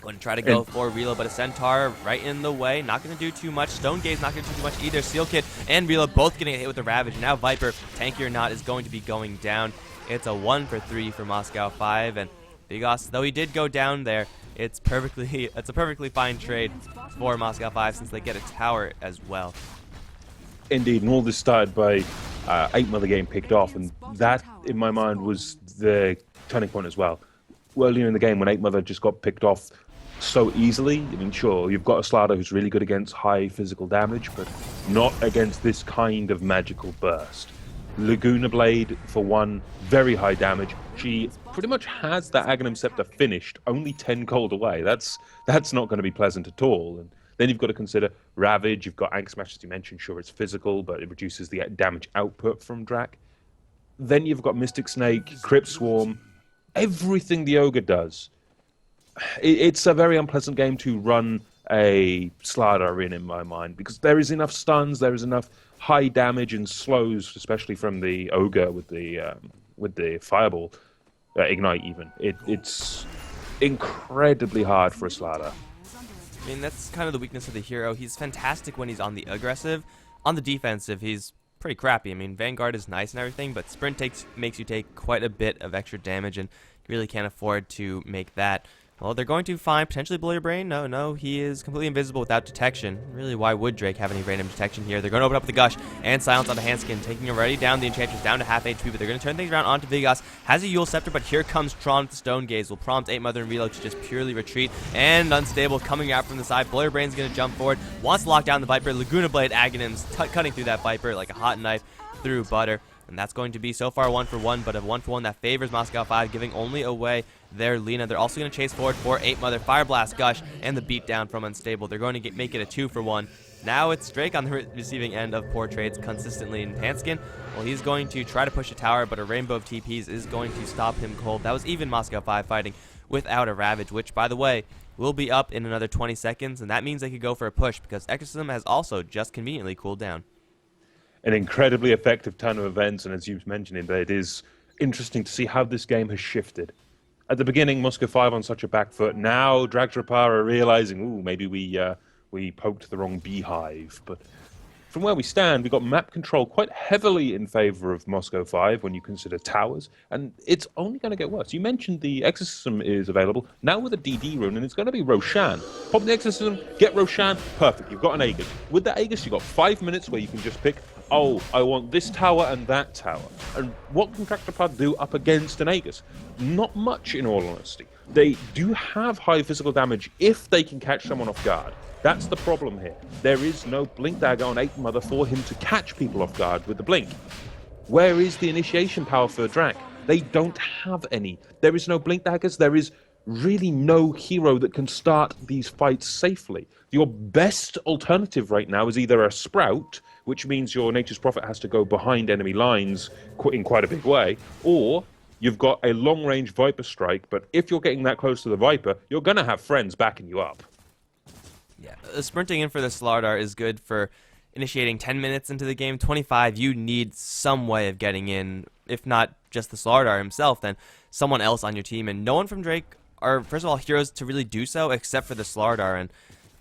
Going to try to go for Reload, but a Centaur right in the way. Not going to do too much. Stone Gaze not going to do too much either. Seal Kid and Reload both getting hit with the Ravage. Now Viper, tanky or not, is going to be going down. It's a 1 for 3 for Moscow 5, and Vigos, though he did go down there, it's a perfectly fine trade for Moscow 5 since they get a tower as well. Indeed, and all this started by 8 Mother getting picked off, and that, in my mind, was the turning point as well. Earlier in the game, when 8 Mother just got picked off so easily, I mean, sure, you've got a Slaughter who's really good against high physical damage, but not against this kind of magical burst. Laguna Blade, for one, very high damage. She pretty much has that Aghanim Scepter finished, only 10 gold away. That's not going to be pleasant at all. And then you've got to consider Ravage, you've got Anchor Smash, as you mentioned. Sure, it's physical, but it reduces the damage output from Drak. Then you've got Mystic Snake, Crypt Swarm, everything the Ogre does. It's a very unpleasant game to run a Slaughter in my mind, because there is enough stuns, there is enough high damage and slows, especially from the Ogre with the Fireball, Ignite even. It's incredibly hard for a Slaughter. I mean, that's kind of the weakness of the hero. He's fantastic when he's on the aggressive. On the defensive, he's pretty crappy. I mean, Vanguard is nice and everything, but Sprint makes you take quite a bit of extra damage, and you really can't afford to make that. Well, they're going to find potentially Blow Your Brain. No, he is completely invisible without detection. Really, why would Drake have any random detection here? They're going to open up the Gush and Silence onto Hanskin, taking already down the Enchantress down to half HP, but they're going to turn things around onto Vigos. Has a Yule Scepter, but here comes Tron with the Stone Gaze. Will prompt 8 Mother and Reload to just purely retreat, and Unstable coming out from the side. Blow Your Brain's going to jump forward, wants to lock down the Viper. Laguna Blade Aghanim's cutting through that Viper like a hot knife through butter. And that's going to be so far 1 for 1, but a 1 for 1 that favors Moscow 5, giving only away their Lina. They're also going to chase forward for 8 Mother, Fire Blast, Gush, and the beatdown from Unstable. They're going to make it a 2 for 1. Now it's Drake on the receiving end of poor trades consistently in Hanskin. Well, he's going to try to push a tower, but a Rainbow of TPs is going to stop him cold. That was even Moscow 5 fighting without a Ravage, which, by the way, will be up in another 20 seconds, and that means they could go for a push because Exorcism has also just conveniently cooled down. An incredibly effective turn of events, and as you've mentioned, it is interesting to see how this game has shifted. At the beginning, Moscow 5 on such a back foot. Now, Dragdrapar are realizing, ooh, maybe we poked the wrong beehive. But from where we stand, we got map control quite heavily in favor of Moscow 5 when you consider towers, and it's only going to get worse. You mentioned the Exorcism is available, now with a DD rune, and it's going to be Roshan. Pop the Exorcism, get Roshan, perfect, you've got an Aegis. With the Aegis, you've got 5 minutes where you can just pick, oh, I want this tower and that tower. And what can Dragdrapar do up against an Aegis? Not much, in all honesty. They do have high physical damage if they can catch someone off guard. That's the problem here. There is no Blink Dagger on 8 Mother for him to catch people off guard with the Blink. Where is the initiation power for Drak? They don't have any. There is no blink daggers. There is really no hero that can start these fights safely. Your best alternative right now is either a Sprout, which means your Nature's Prophet has to go behind enemy lines in quite a big way, or you've got a long-range Viper Strike, but if you're getting that close to the Viper, you're going to have friends backing you up. Yeah, sprinting in for the Slardar is good for initiating 10 minutes into the game. 25, you need some way of getting in. If not just the Slardar himself, then someone else on your team. And no one from Drake are, first of all, heroes to really do so, except for the Slardar. And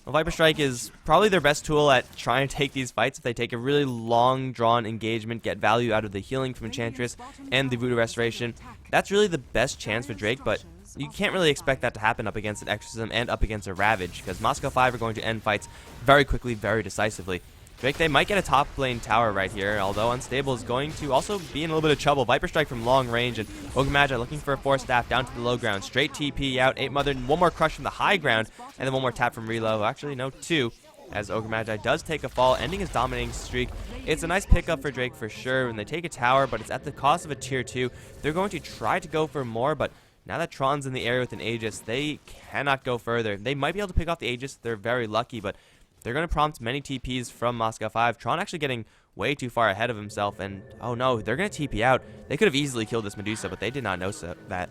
the Viper Strike is probably their best tool at trying to take these fights. If they take a really long, drawn engagement, get value out of the healing from Enchantress and the Voodoo Restoration, that's really the best chance for Drake, but you can't really expect that to happen up against an Exorcism and up against a Ravage, because Moscow 5 are going to end fights very quickly, very decisively. Drake, they might get a top lane tower right here, although Unstable is going to also be in a little bit of trouble. Viper Strike from long range, and Ogre Magi looking for a Force Staff down to the low ground. Straight TP out, 8 Mother, one more crush from the high ground, and then one more tap from Relo. Actually, no, 2, as Ogre Magi does take a fall, ending his dominating streak. It's a nice pickup for Drake for sure when they take a tower, but it's at the cost of a tier 2. They're going to try to go for more, but now that Tron's in the area with an Aegis, they cannot go further. They might be able to pick off the Aegis. They're very lucky, but they're going to prompt many TPs from Moscow 5. Tron actually getting way too far ahead of himself, and oh no, they're going to TP out. They could have easily killed this Medusa, but they did not know that.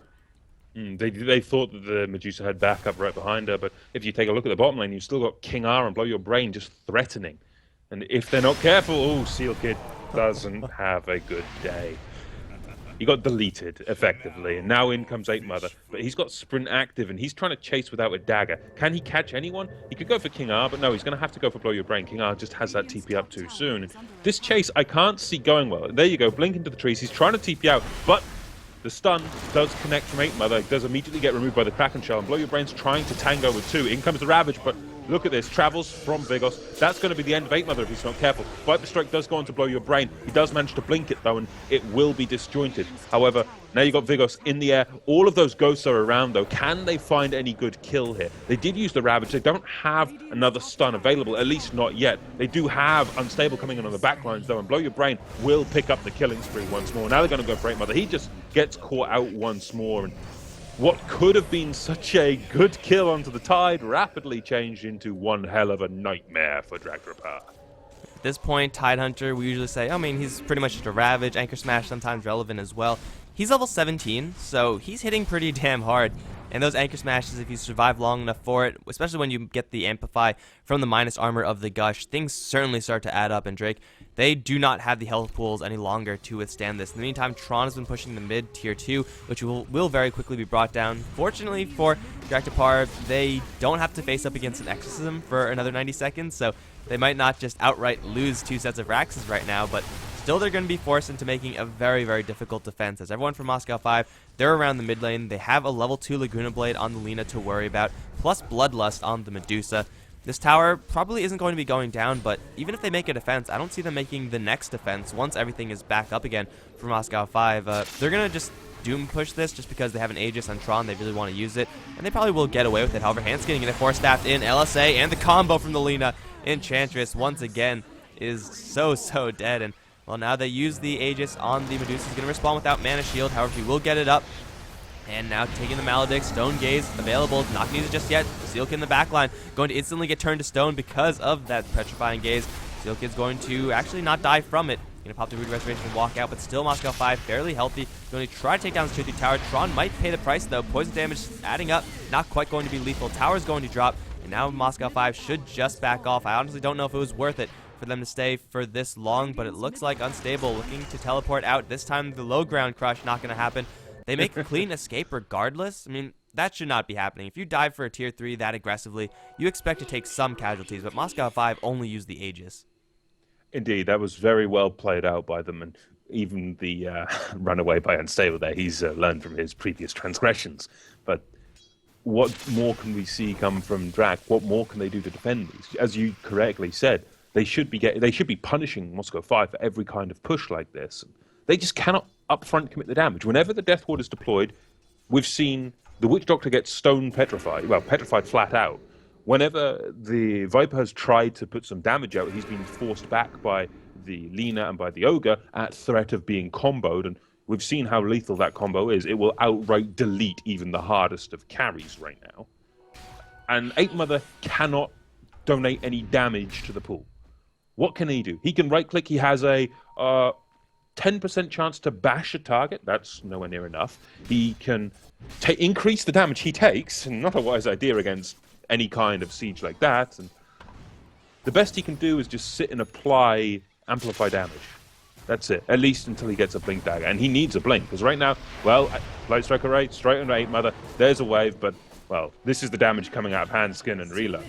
They thought that the Medusa had backup right behind her, but if you take a look at the bottom lane, you've still got King R and Blow Your Brain just threatening. And if they're not careful, oh, Seal Kid doesn't have a good day. He got deleted, effectively, and now in comes 8 Mother. But he's got Sprint active, and he's trying to chase without a dagger. Can he catch anyone? He could go for King R, but no, he's going to have to go for Blow Your Brain. King R just has that TP up too soon. And this chase, I can't see going well. There you go, blink into the trees. He's trying to TP out, but the stun does connect from 8 Mother. It does immediately get removed by the Kraken Shell, and Blow Your Brain's trying to tango with 2. In comes the Ravage, but look at this, travels from Vigos. That's going to be the end of 8 Mother if he's not careful. Viper Strike does go on to Blow Your Brain. He does manage to blink it though, and it will be disjointed. However, now you've got Vigos in the air. All of those ghosts are around though. Can they find any good kill here? They did use the Ravage. They don't have another stun available, at least not yet. They do have Unstable coming in on the backlines though, and Blow Your Brain will pick up the killing spree once more. Now they're going to go for 8 Mother. He just gets caught out once more, and what could have been such a good kill onto the Tide rapidly changed into one hell of a nightmare for Dragrapar. At this point, Tidehunter, we usually say, I mean, he's pretty much just a Ravage. Anchor Smash sometimes relevant as well. He's level 17, so he's hitting pretty damn hard. And those Anchor Smashes, if you survive long enough for it, especially when you get the Amplify from the minus armor of the Gush, things certainly start to add up. And Drake, they do not have the health pools any longer to withstand this. In the meantime, Tron has been pushing the mid tier 2, which will very quickly be brought down. Fortunately for Draktapar, they don't have to face up against an Exorcism for another 90 seconds, so they might not just outright lose 2 sets of Raxes right now, but still they're going to be forced into making a very, very difficult defense. As everyone from Moscow 5, they're around the mid lane. They have a level 2 Laguna Blade on the Lina to worry about, plus Bloodlust on the Medusa. This tower probably isn't going to be going down, but even if they make a defense, I don't see them making the next defense once everything is back up again for Moscow 5. They're going to just doom push this just because they have an Aegis on Tron. They really want to use it, and they probably will get away with it. However, Hans getting it Force Staffed in, LSA, and the combo from the Lina. Enchantress, once again, is so dead, and well, now they use the Aegis on the Medusa. He's going to respawn without Mana Shield. However, he will get it up. And now taking the Maledict, Stone Gaze available, not going to use it just yet. Sealk in the backline, going to instantly get turned to stone because of that Petrifying Gaze. Sealk is going to actually not die from it. Going to pop the Voodoo Restoration and walk out, but still Moscow 5 fairly healthy. Going to try to take down this 2-3 tower. Tron might pay the price though. Poison damage adding up, not quite going to be lethal. Tower's going to drop, and now Moscow 5 should just back off. I honestly don't know if it was worth it for them to stay for this long, but it looks like Unstable looking to teleport out. This time the low ground crush not going to happen. They make a clean escape regardless. I mean, that should not be happening. If you dive for a tier 3 that aggressively, you expect to take some casualties, but Moscow 5 only used the Aegis. Indeed, that was very well played out by them, and even the runaway by Unstable there, he's learned from his previous transgressions. But what more can we see come from Drak? What more can they do to defend these? As you correctly said, they should be punishing Moscow 5 for every kind of push like this. They just cannot upfront commit the damage. Whenever the Death Ward is deployed, we've seen the Witch Doctor get stone petrified, well, petrified flat out. Whenever the Viper has tried to put some damage out, he's been forced back by the Lina and by the Ogre at threat of being comboed. And we've seen how lethal that combo is. It will outright delete even the hardest of carries right now. And Ape Mother cannot donate any damage to the pool. What can he do? He can right-click. He has a 10% chance to bash a target. That's nowhere near enough. He can increase the damage he takes. Not a wise idea against any kind of siege like that. And the best he can do is just sit and apply amplify damage. That's it. At least until he gets a blink dagger. And he needs a blink. Because right now, well, Light Strike Array, straight on Ape Mother. There's a wave, but, well, this is the damage coming out of Handskin and Reload.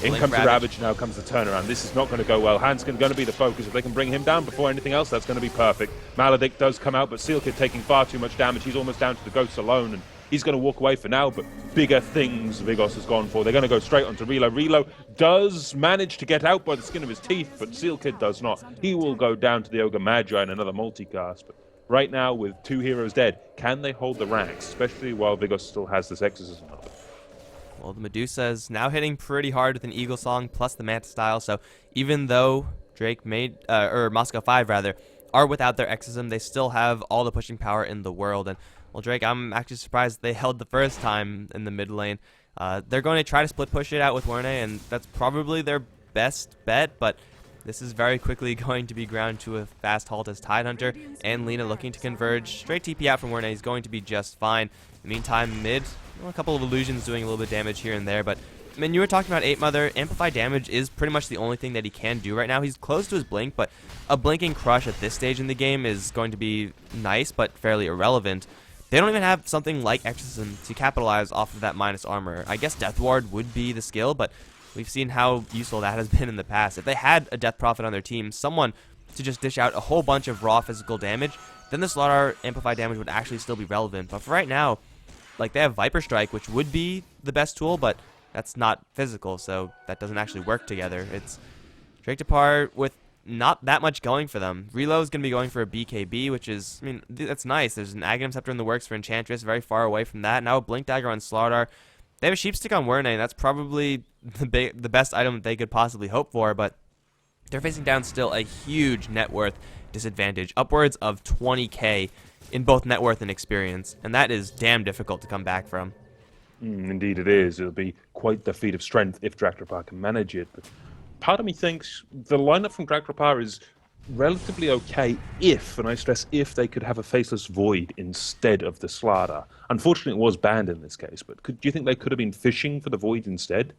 In comes the Ravage, now comes the turnaround. This is not going to go well. Handskin going to be the focus. If they can bring him down before anything else, that's going to be perfect. Maledict does come out, but Sealkid taking far too much damage. He's almost down to the Ghosts alone, and he's going to walk away for now, but bigger things Vigos has gone for. They're going to go straight onto Relo. Relo does manage to get out by the skin of his teeth, but Sealkid does not. He will go down to the Ogre Magi in another multicast, but right now, with 2 heroes dead, can they hold the ranks, especially while Vigos still has this Exorcism up? Well, the Medusa is now hitting pretty hard with an Eagle Song plus the Manta style, so even though Drake made, or Moscow 5 rather, are without their Exorcism, they still have all the pushing power in the world. And, well, Drake, I'm actually surprised they held the first time in the mid lane. They're going to try to split push it out with Werne, and that's probably their best bet, but this is very quickly going to be ground to a fast halt as Tidehunter and Lina looking to converge. Straight TP out from Werne is going to be just fine. In the meantime, mid, well, a couple of illusions doing a little bit of damage here and there, but I mean, you were talking about Ape Mother. Amplify damage is pretty much the only thing that he can do right now. He's close to his blink, but a blinking crush at this stage in the game is going to be nice, but fairly irrelevant. They don't even have something like Exorcism to capitalize off of that minus armor. I guess Death Ward would be the skill, but we've seen how useful that has been in the past. If they had a Death Prophet on their team, someone to just dish out a whole bunch of raw physical damage, then the Slaughter Amplify damage would actually still be relevant. But for right now, like, they have Viper Strike, which would be the best tool, but that's not physical, so that doesn't actually work together. It's Drake Depart with not that much going for them. Relo is going to be going for a BKB, which is, I mean, that's nice. There's an Aghanim Scepter in the works for Enchantress, very far away from that. Now a Blink Dagger on Slardar. They have a Sheepstick on Werne, and that's probably the best item that they could possibly hope for, but they're facing down still a huge net worth disadvantage, upwards of 20k in both net worth and experience, and that is damn difficult to come back from. Indeed it is. It'll be quite the feat of strength if Drak can manage it, but part of me thinks the lineup from Drak is relatively okay if, and I stress if, they could have a Faceless Void instead of the Slardar. Unfortunately, it was banned in this case, but do you think they could have been fishing for the Void instead?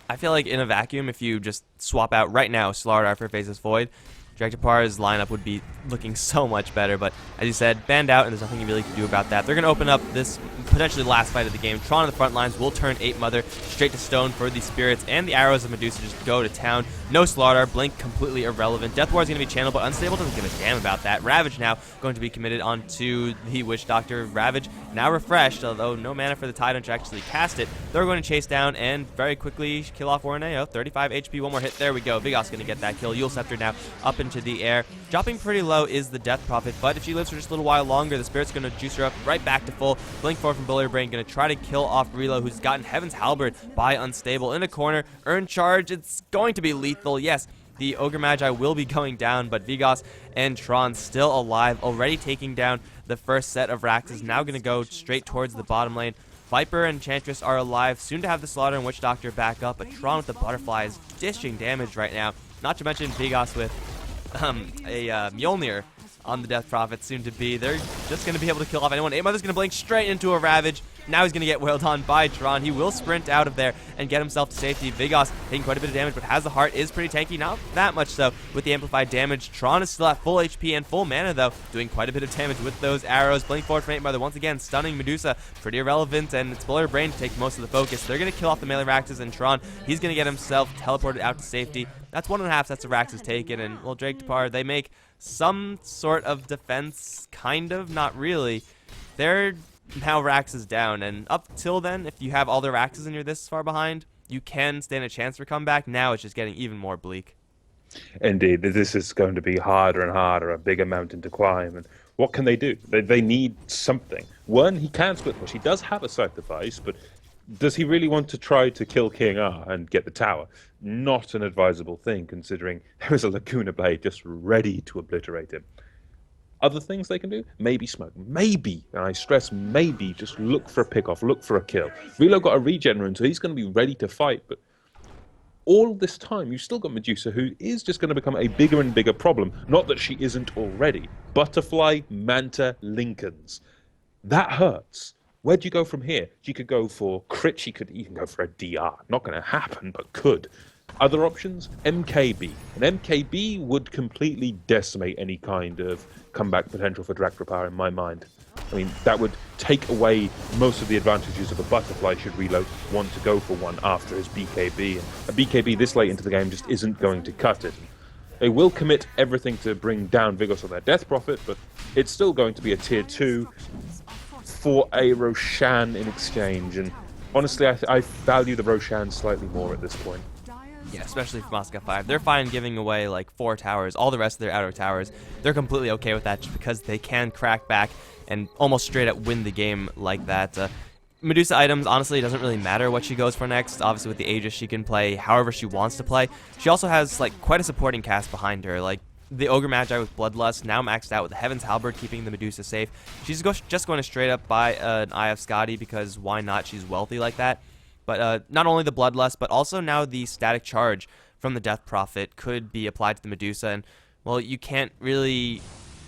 I feel like in a vacuum, if you just swap out right now Slardar for Faceless Void, Drake Depart's lineup would be looking so much better, but as you said, banned out, and there's nothing you really can do about that. They're going to open up this potentially last fight of the game. Tron on the front lines will turn Ape Mother straight to stone for the spirits, and the arrows of Medusa just go to town. No Slaughter, Blink completely irrelevant. Death Ward is going to be channeled, but Unstable doesn't give a damn about that. Ravage now going to be committed onto the Witch Doctor. Ravage now refreshed, although no mana for the Tidehunter to actually cast it. They're going to chase down and very quickly kill off Werne. 35 HP, one more hit. There we go. Vigos going to get that kill. Eul Scepter now up into the air. Dropping pretty low is the Death Prophet, but if she lives for just a little while longer, the Spirit's going to juice her up right back to full. Blink 4 from Bullier Brain going to try to kill off Relo, who's gotten Heaven's Halberd by Unstable in a corner. Earn charge. It's going to be lethal. Yes, the Ogre Magi will be going down, but Vigos and Tron still alive, already taking down the first set of Raxes. Now going to go straight towards the bottom lane. Viper and Enchantress are alive, soon to have the Slaughter and Witch Doctor back up, but Tron with the Butterfly is dishing damage right now. Not to mention Vigos with a Mjolnir on the Death Prophet soon to be. They're just going to be able to kill off anyone. Ape Mother's going to blink straight into a Ravage. Now he's going to get wailed on by Tron. He will sprint out of there and get himself to safety. Vigos taking quite a bit of damage, but has the heart, is pretty tanky. Not that much so with the amplified damage. Tron is still at full HP and full mana, though, doing quite a bit of damage with those arrows. Blink forward from Ape Mother once again, stunning Medusa. Pretty irrelevant, and it's Bullier Brain to take most of the focus. They're going to kill off the melee Raxes, and Tron, he's going to get himself teleported out to safety. That's 1.5 sets of Raxes taken, and, well, Drake Depart, they make some sort of defense, kind of, not really. They're now Raxes down, and up till then, if you have all the Raxes and you're this far behind, you can stand a chance for comeback. Now it's just getting even more bleak. Indeed, this is going to be harder and harder, a bigger mountain to climb. And what can they do? They need something. One, he can split push. He does have a Scythe Device, but Does he really want to try to kill King R and get the tower? Not an advisable thing, considering there is a Laguna Blade just ready to obliterate him. Other things they can do? Maybe smoke. Maybe, and I stress maybe, just look for a pick-off, look for a kill. Relo got a regen rune, so he's going to be ready to fight, but all this time, you've still got Medusa, who is just going to become a bigger and bigger problem. Not that she isn't already. Butterfly, Manta, Lincolns. That hurts. Where do you go from here? She could go for crit, she could even go for a DR. Not going to happen, but could. Other options? MKB. An MKB would completely decimate any kind of comeback potential for Drak in my mind. I mean, that would take away most of the advantages of a butterfly should Reload want to go for one after his BKB. And a BKB this late into the game just isn't going to cut it. They will commit everything to bring down Vigos on their Death Prophet, but it's still going to be a tier 2 for a Roshan in exchange. And honestly, I value the Roshan slightly more at this point. Yeah, especially for Moscow 5. They're fine giving away like 4 towers, all the rest of their outer towers. They're completely okay with that just because they can crack back and almost straight up win the game like that. Medusa items, honestly, it doesn't really matter what she goes for next. Obviously, with the Aegis, she can play however she wants to play. She also has like quite a supporting cast behind her. Like the Ogre Magi with Bloodlust, now maxed out with the Heaven's Halberd, keeping the Medusa safe. She's just going to straight up buy an Eye of Scotty because why not? She's wealthy like that. But not only the Bloodlust, but also now the Static Charge from the Death Prophet could be applied to the Medusa. And, well, you can't really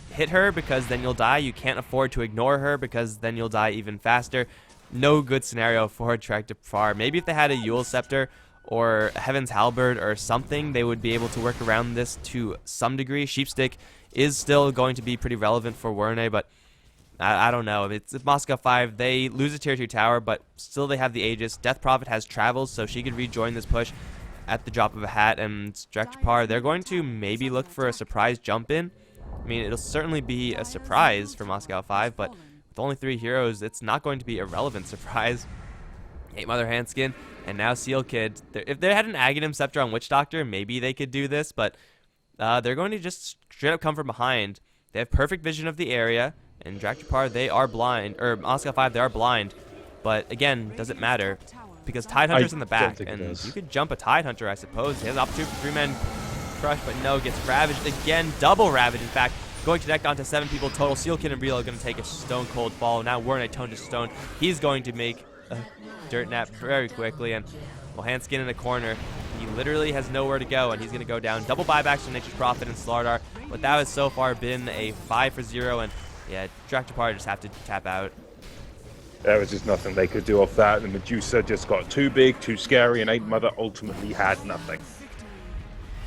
hit her because then you'll die. You can't afford to ignore her because then you'll die even faster. No good scenario for Drak to Far. Maybe if they had a Yule Scepter or a Heaven's Halberd or something, they would be able to work around this to some degree. Sheepstick is still going to be pretty relevant for Werne, but I don't know. It's Moscow 5. They lose a tier 2 tower, but still they have the Aegis. Death Prophet has travels, so she could rejoin this push at the drop of a hat. And Drak, they're going to maybe look for a surprise jump in. I mean, it'll certainly be a surprise for Moscow 5, but with only 3 heroes, it's not going to be a relevant surprise. 8 Mother Handskin, and now Seal Kid. If they had an Aghanim Scepter on Witch Doctor, maybe they could do this, but they're going to just straight up come from behind. They have perfect vision of the area. And Drak, they are blind, or Moscow 5, they are blind. But again, does it matter? Because Tidehunter's in the back, and you could jump a Tidehunter, I suppose. He has an opportunity for 3-man crush, but no, gets ravaged again. Double ravage, in fact. Going to deck down to 7 people total. Seal Kid and Relo are going to take a stone cold fall. Now Werne toned to stone. He's going to make a dirt nap very quickly, and well, Handskin in the corner. He literally has nowhere to go, and he's going to go down. Double buybacks from Nature's Prophet and Slardar, but that has so far been a 5-for-0, and yeah, Drak just have to tap out. There was just nothing they could do off that. The Medusa just got too big, too scary, and 8 Mother ultimately had nothing.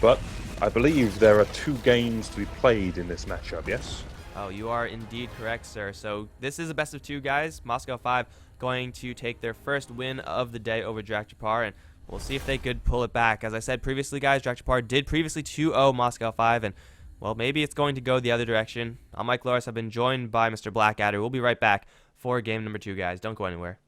But I believe there are 2 games to be played in this matchup, yes? Oh, you are indeed correct, sir. So this is a best of 2, guys. Moscow 5 going to take their first win of the day over Drak, and we'll see if they could pull it back. As I said previously, guys, Drak did previously 2-0 Moscow 5, and well, maybe it's going to go the other direction. I'm Mike Loris. I've been joined by Mr. Blackadder. We'll be right back for game number 2, guys. Don't go anywhere.